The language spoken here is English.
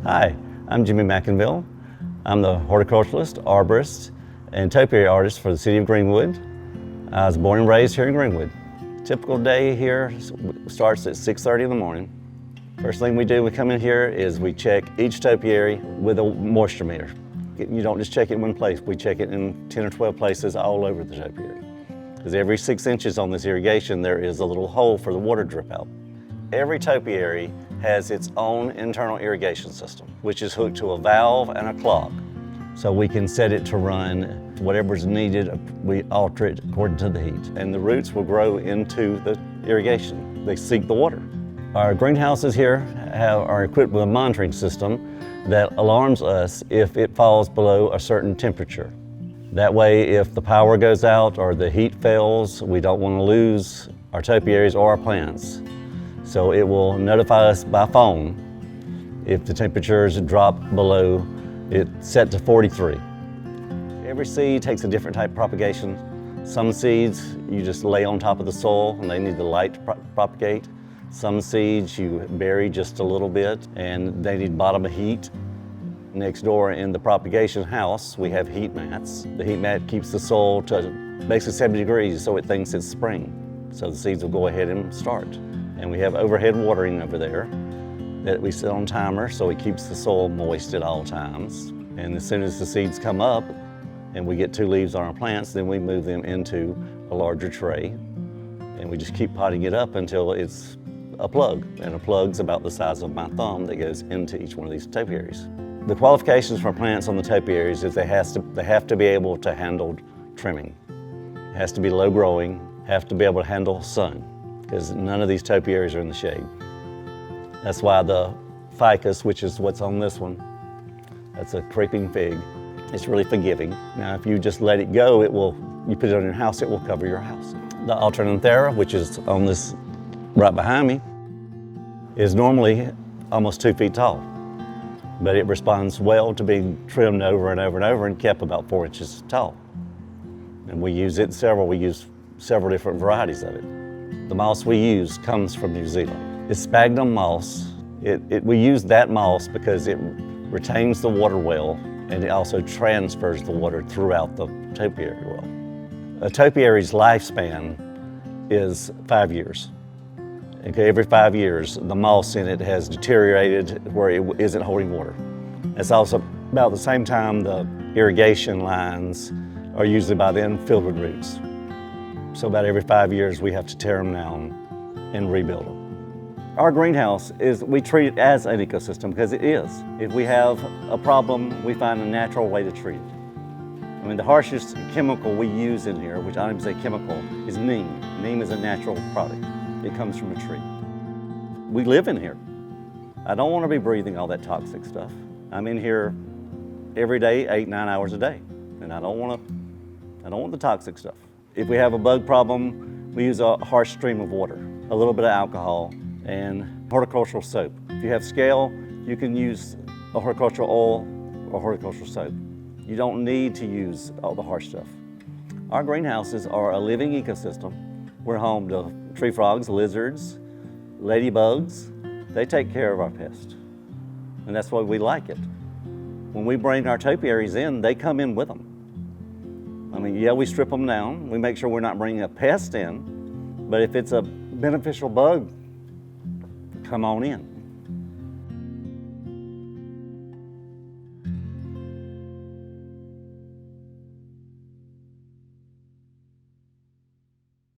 Hi, I'm Jimmy McInville. I'm the horticulturalist, arborist, and topiary artist for the City of Greenwood. I was born and raised here in Greenwood. Typical day here starts at 6:30 in the morning. First thing we do when we come in here is we check each topiary with a moisture meter. You don't just check it in one place, we check it in 10 or 12 places all over the topiary. Because every 6 inches on this irrigation, there is a little hole for the water to drip out. Every topiary has its own internal irrigation system, which is hooked to a valve and a clock. So we can set it to run whatever's needed, we alter it according to the heat. And the roots will grow into the irrigation. They seek the water. Our greenhouses here are equipped with a monitoring system that alarms us if it falls below a certain temperature. That way, if the power goes out or the heat fails, we don't want to lose our topiaries or our plants. So it will notify us by phone if the temperatures drop below, it's set to 43. Every seed takes a different type of propagation. Some seeds you just lay on top of the soil and they need the light to propagate. Some seeds you bury just a little bit and they need bottom of heat. Next door in the propagation house, we have heat mats. The heat mat keeps the soil to basically 70 degrees so it thinks it's spring. So the seeds will go ahead and start. And we have overhead watering over there that we set on timer so it keeps the soil moist at all times. And as soon as the seeds come up and we get 2 leaves on our plants, then we move them into a larger tray. And we just keep potting it up until it's a plug. And a plug's about the size of my thumb that goes into each one of these topiaries. The qualifications for plants on the topiaries is they have to be able to handle trimming. It has to be low growing, have to be able to handle sun, because none of these topiaries are in the shade. That's why the ficus, which is what's on this one, that's a creeping fig. It's really forgiving. Now, if you just let it go, you put it on your house, it will cover your house. The alternanthera, which is on this right behind me, is normally almost 2 feet tall, but it responds well to being trimmed over and over and over and kept about 4 inches tall. And we use several different varieties of it. The moss we use comes from New Zealand. It's sphagnum moss. We use that moss because it retains the water well and it also transfers the water throughout the topiary well. A topiary's lifespan is 5 years. Okay, every 5 years, the moss in it has deteriorated where it isn't holding water. It's also about the same time the irrigation lines are usually by then filled with roots. So about every 5 years, we have to tear them down and rebuild them. Our greenhouse we treat it as an ecosystem because it is. If we have a problem, we find a natural way to treat it. I mean, the harshest chemical we use in here, which I don't even say chemical, is neem. Neem is a natural product. It comes from a tree. We live in here. I don't want to be breathing all that toxic stuff. I'm in here every day, 8-9 hours a day, and I don't want the toxic stuff. If we have a bug problem, we use a harsh stream of water, a little bit of alcohol, and horticultural soap. If you have scale, you can use a horticultural oil or horticultural soap. You don't need to use all the harsh stuff. Our greenhouses are a living ecosystem. We're home to tree frogs, lizards, ladybugs. They take care of our pests, and that's why we like it. When we bring our topiaries in, they come in with them. I mean, yeah, we strip them down. We make sure we're not bringing a pest in, but if it's a beneficial bug, come on in.